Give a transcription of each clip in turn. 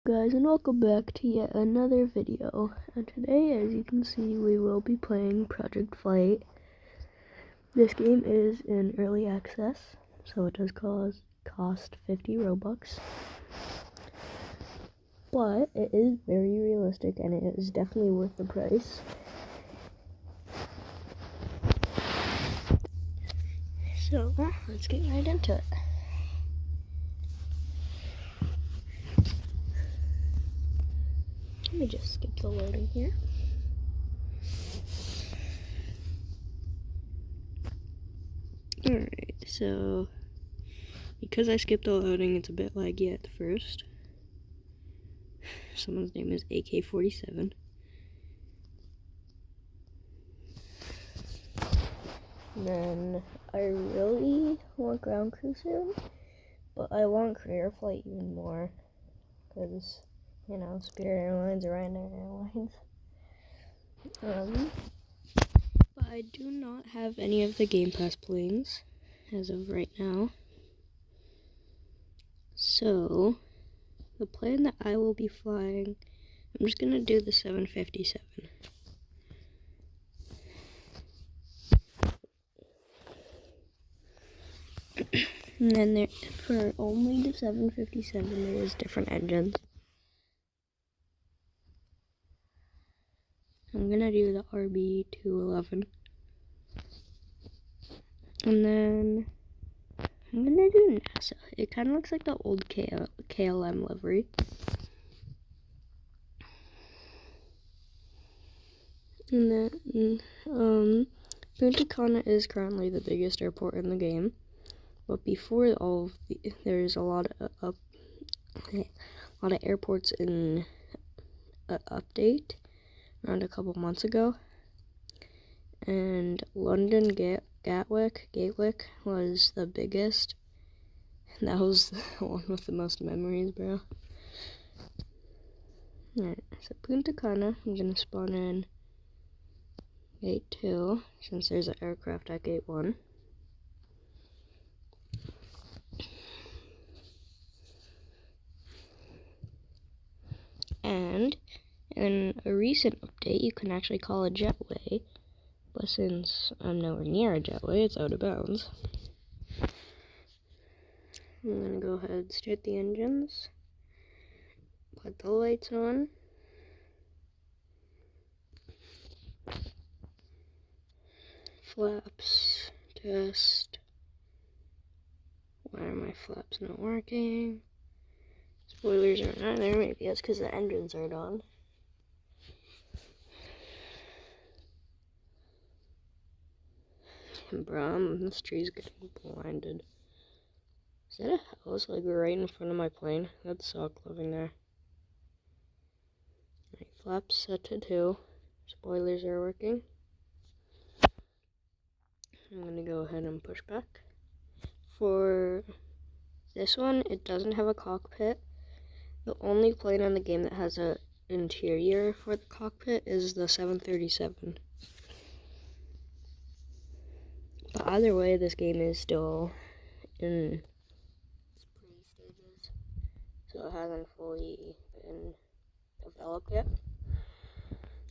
guys, and welcome back to yet another video. And today, as you can see, we will be playing Project Flight. This game is in early access, so it does cost 50 Robux. But it is very realistic and it is definitely worth the price. So, let's get right into it. Let me just skip the loading here. Alright, so because I skipped the loading, it's a bit laggy at first. Someone's name is AK-47. Then I really want ground crew soon, but I want career flight even more because, you know, Spirit Airlines or Ryanair Airlines. But I do not have any of the Game Pass planes as of right now. So, the plane that I will be flying, I'm just going to do the 757. And then for only the 757, there is different engines. I'm going to do the RB211. And then I'm going to do NASA. It kind of looks like the old KLM livery. And then, Punta Cana is currently the biggest airport in the game. But before all of there's a lot of airports in update around a couple months ago. And London Gatwick was the biggest. That was the one with the most memories, bro. Alright, so Punta Cana, I'm gonna spawn in gate 2, since there's an aircraft at gate 1. And in a recent update, you can actually call a jetway, but since I'm nowhere near a jetway, it's out of bounds. I'm gonna go ahead and start the engines, put the lights on, flaps, test. Why are my flaps not working? Spoilers aren't on there, maybe that's because the engines aren't on. And bro, this tree's getting blinded. Is that a house like right in front of my plane? That'd suck living there. Right, flaps set to 2. Spoilers are working. I'm gonna go ahead and push back. For this one, it doesn't have a cockpit. The only plane in the game that has an interior for the cockpit is the 737. But either way, this game is still in its pre-stages, so it hasn't fully been developed yet.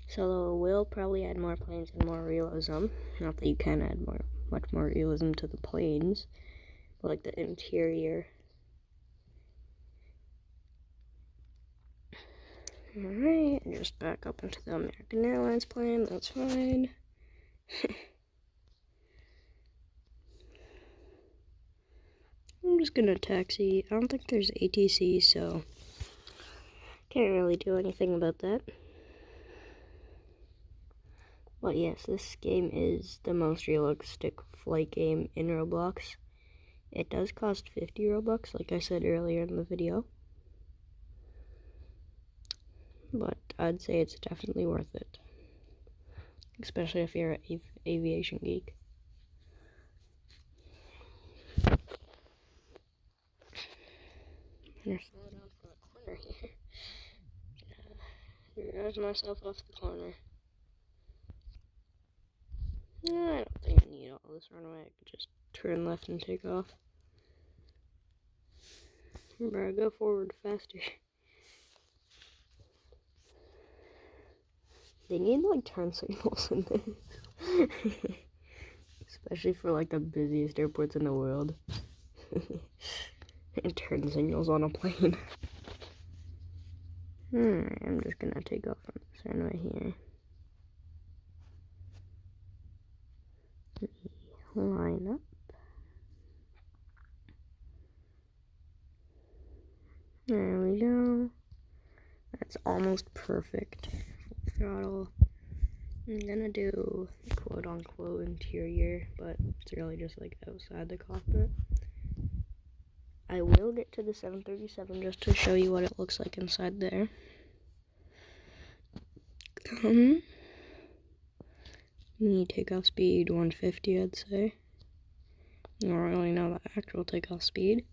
So we'll probably add more planes and more realism. Not that you can add much more realism to the planes, but like the interior. Alright, just back up into the American Airlines plane, that's fine. I'm just gonna taxi. I don't think there's ATC, so can't really do anything about that. But yes, this game is the most realistic flight game in Roblox. It does cost 50 Robux, like I said earlier in the video. But I'd say it's definitely worth it. Especially if you're an aviation geek. I'm gonna slow down for the corner here. Drive myself off the corner. I don't think I need all this runway. I could just turn left and take off. Bro, go forward faster. They need like turn signals in this. Especially for like the busiest airports in the world. And turn signals on a plane. I'm just gonna take off from this one right here. Line up. There we go. That's almost perfect. Throttle. I'm gonna do quote unquote interior, but it's really just like outside the cockpit. I will get to the 737 just to show you what it looks like inside there. The takeoff speed 150, I'd say. I don't really know the actual takeoff speed.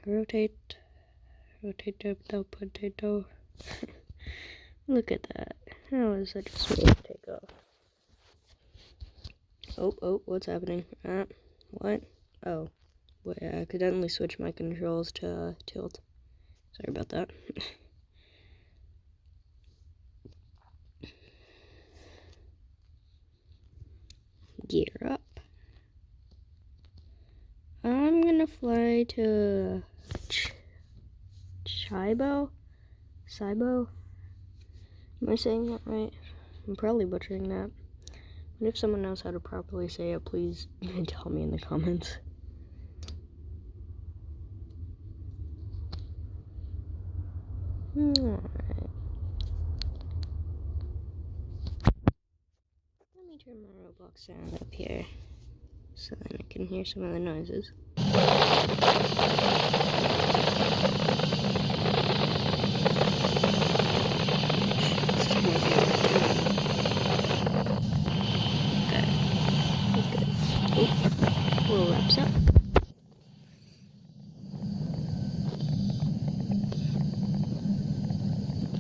Rotate the potato. Look at that. That was such a smooth takeoff. Oh, what's happening? What? Oh, wait, I accidentally switched my controls to tilt. Sorry about that. Gear up. I'm gonna fly to Saibo? Am I saying that right? I'm probably butchering that. But if someone knows how to properly say it, please tell me in the comments. Alright. Let me turn my Roblox sound up here so then I can hear some of the noises. Little wraps up.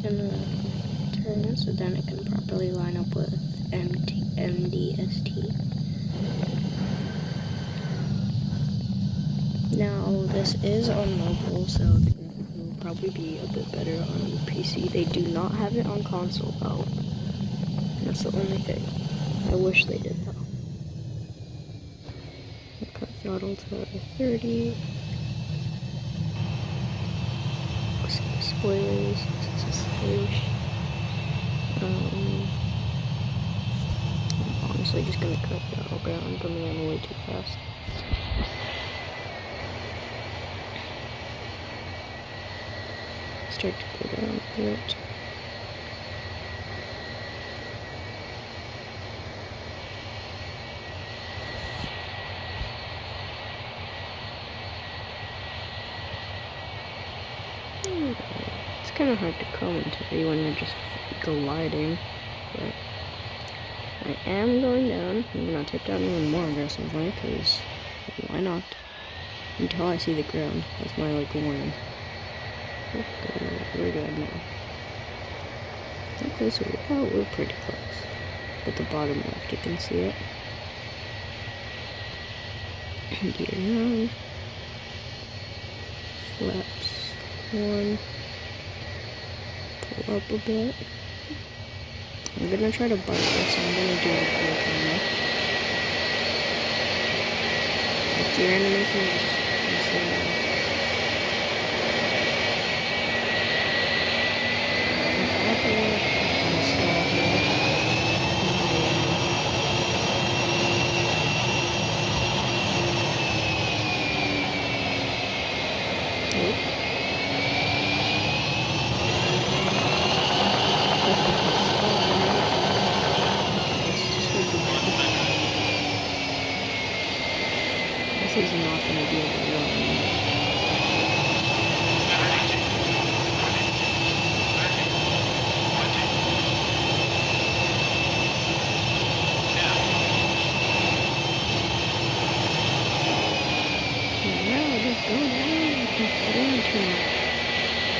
Gonna turn so then it can properly line up with MDST. Now this is on mobile, so it will probably be a bit better on PC. They do not have it on console though. That's the only thing. I wish they did though. Cut throttle to 30. Spoilers. I'm honestly just gonna cut throttle down, coming in way too fast. Start to go down a bit. It's kind of hard to commentary when you're just gliding, but I am going down. I'm gonna take down even more aggressively, because why not? Until I see the ground. That's my like warning. Okay, we're good now. How close are we? Oh, we're pretty close. At the bottom left, you can see it. Gear down. Flaps 1. Pull up a bit. I'm gonna try to bite this. I'm gonna do it with the camera. Like gear animation is insane. This is not going to be a good run.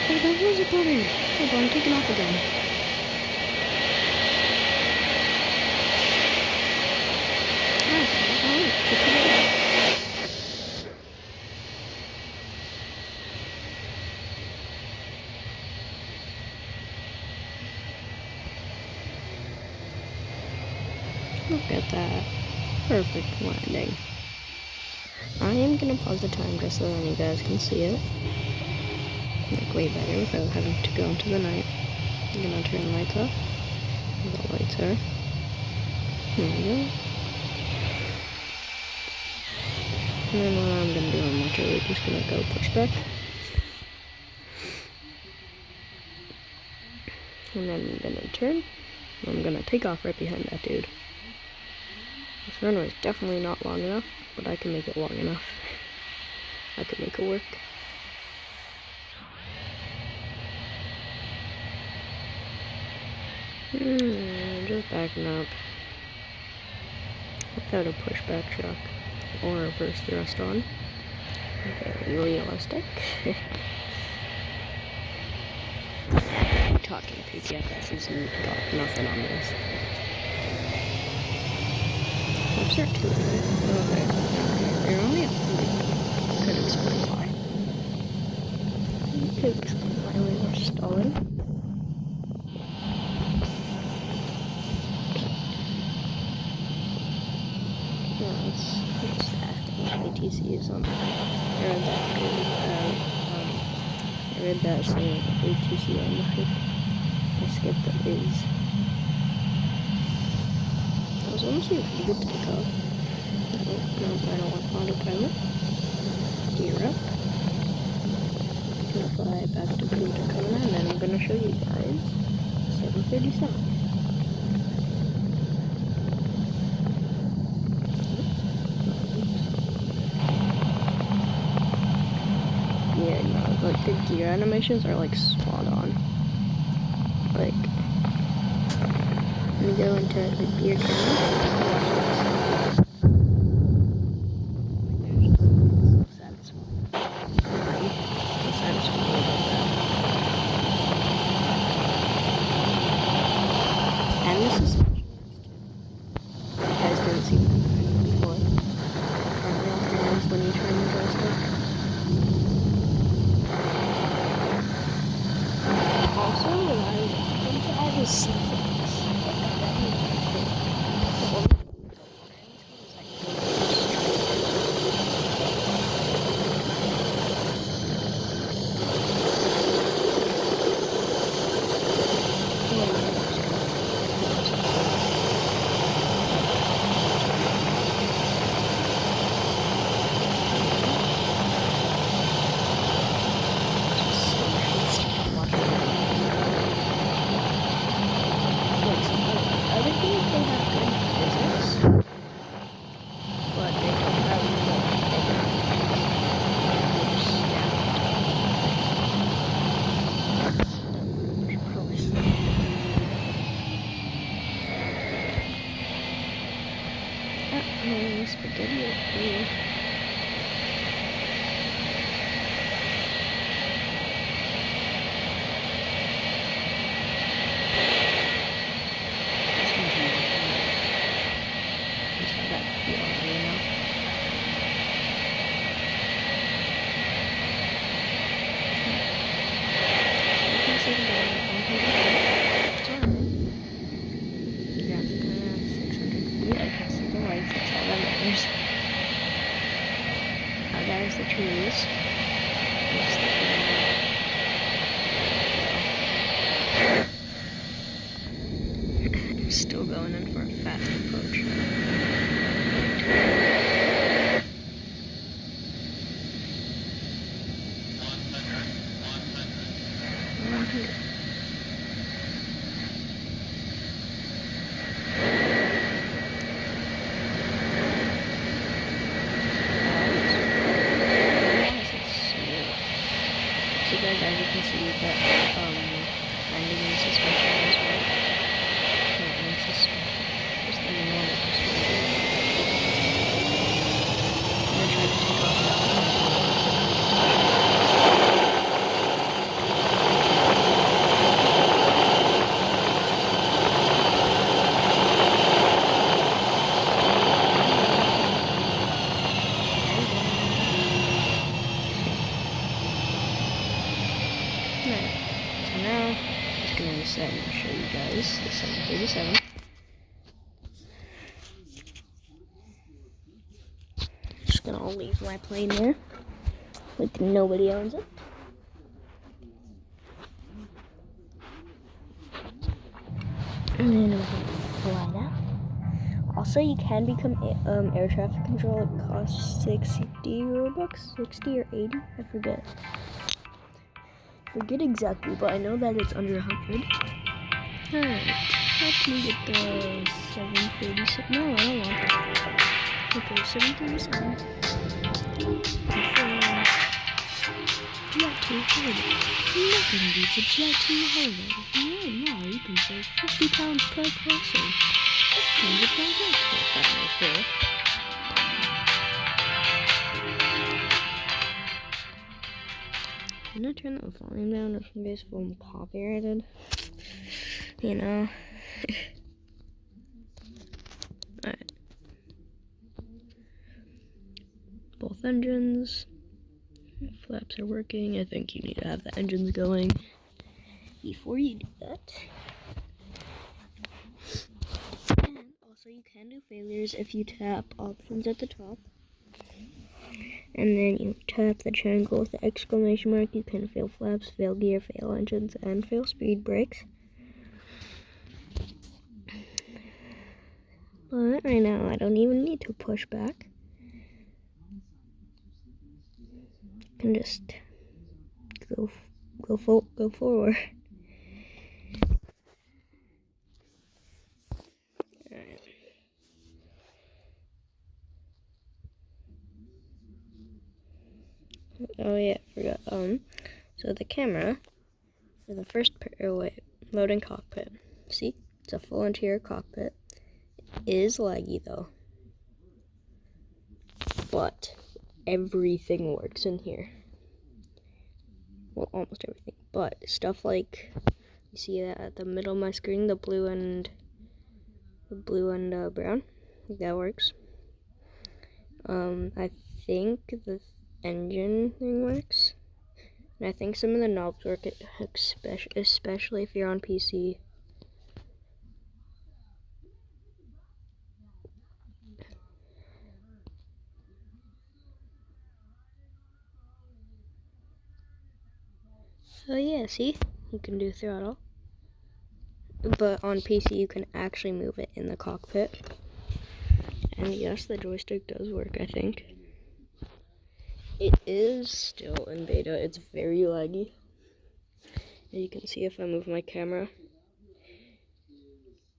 Oh, that was a butter. Hold on, take it off again. Look at that. Perfect landing. I am gonna pause the time just so then you guys can see it. Like way better without having to go into the night. I'm gonna turn the lights off. The lights are. There we go. And then what I'm gonna do, I'm literally just gonna go push back. And then I'm gonna turn. And I'm gonna take off right behind that dude. This runway is definitely not long enough, but I can make it long enough. I can make it work. Just backing up without a pushback shock or reverse thrust on. Very realistic. Talking PTFS has got nothing on this. I'm start to okay. They're only at 40. Could explain why. Could explain why we were stalling. Yeah, it's acting ATCs on I read that saying ATC on the ship. I skipped the is. I was honestly a pretty good takeoff. No, I don't want autopilot. Gear up. I'm gonna fly back to Punta Cana and then I'm gonna show you guys 737. Yeah, no, like the gear animations are like spot on. Like, let me go into the gear camera. So satisfying. So satisfying about that. And the suspension works too. You guys didn't see that before. Front wheel turns when you turn the joystick. Also, when I went to add a sequence, that would be cool. The only thing I don't want in this game is like spaghetti up here. This one's not just have that feel, you know? I can see the it's alright. The ground's kind of 600 feet. I can see the lights, that's all that matters. There's the trees. I'm still going in for a fast approach now. 100. So guys, as you can see that landing and suspension does work. And just the normal suspension. I'm gonna try to take off that So now, I'm just going to reset and show you guys the 737. my plane there. Like nobody owns it. And then we're gonna fly now. Also, you can become air traffic controller. It costs 60 Robux, 60 or 80, I forget. Forget exactly, but I know that it's under 100. Alright, let me get the 737. No, I don't want that. Okay, 737. Jet 2 holiday. Nothing beats a Jet 2 holiday. Right now, you can save 50 pounds per crossing. 100 pounds extra. That's not fair. I'm gonna turn the volume down just in case I'm copyrighted. You know. Alright. Both engines. Flaps are working. I think you need to have the engines going before you do that. And also you can do failures if you tap options at the top. And then you tap the triangle with the exclamation mark. You can fail flaps, fail gear, fail engines, and fail speed brakes. But right now I don't even need to push back. I can just go forward. Alright. Oh yeah, I forgot. So the camera for the first loading cockpit. See, it's a full interior cockpit. It is laggy though, but everything works in here. Well, almost everything, but stuff like you see that at the middle of my screen, the blue and brown, that works. I think the engine thing works. And I think some of the knobs work, especially if you're on PC. Oh yeah, see? You can do throttle. But on PC you can actually move it in the cockpit. And yes, the joystick does work, I think. It is still in beta. It's very laggy. And you can see if I move my camera.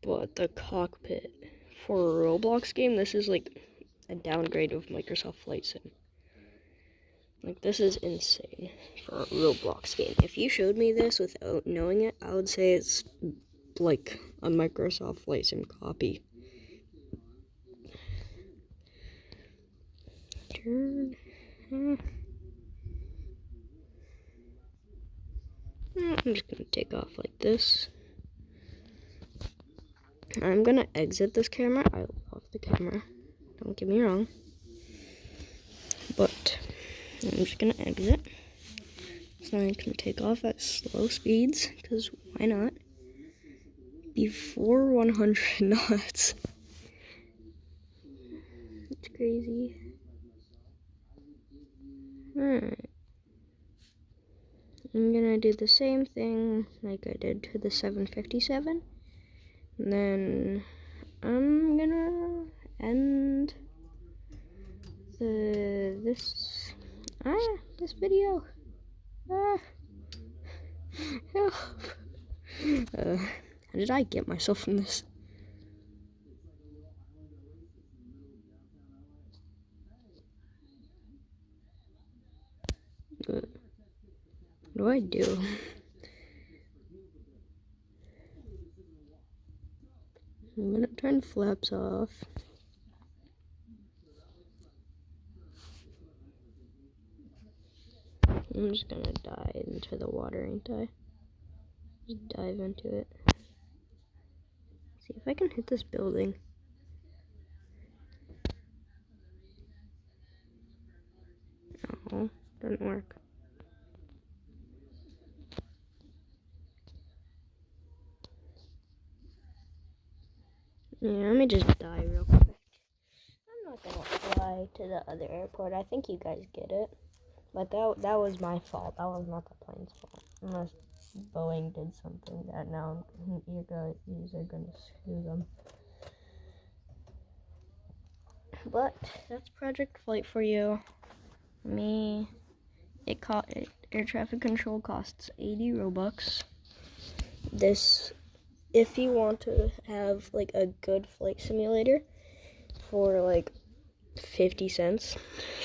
But the cockpit for a Roblox game, this is like a downgrade of Microsoft Flight Sim. Like, this is insane for a Roblox game. If you showed me this without knowing it, I would say it's like a Microsoft Flight Sim copy. Turn. I'm just gonna take off like this. I'm gonna exit this camera. I love the camera. Don't get me wrong. But I'm just gonna exit. So I can take off at slow speeds, because why not? Before 100 knots. It's crazy. Alright. I'm gonna do the same thing like I did to the 757. And then I'm gonna end this video. Help. How did I get myself in this? What do I do? I'm gonna turn flaps off. I'm just gonna dive into the water, ain't I? Just dive into it. See if I can hit this building. No, doesn't work. Yeah, let me just die real quick. I'm not gonna fly. to the other airport. I think you guys get it. But that was my fault. That was not the plane's fault. Unless Boeing did something that now you guys are gonna sue them. But that's Project Flight for you. Air traffic control costs 80 Robux. This, if you want to have like a good flight simulator for like 50 cents,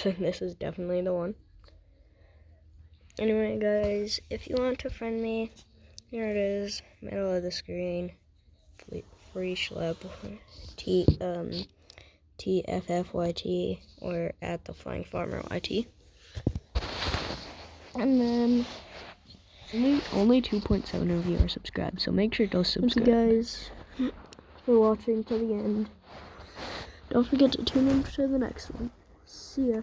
then this is definitely the one. Anyway, guys, if you want to friend me, here it is, middle of the screen, free schlep, TFFYT, or at the Flying Farmer YT. And then only 2.7 of you are subscribed, so make sure to subscribe. Thank you guys for watching to the end. Don't forget to tune in to the next one. See ya.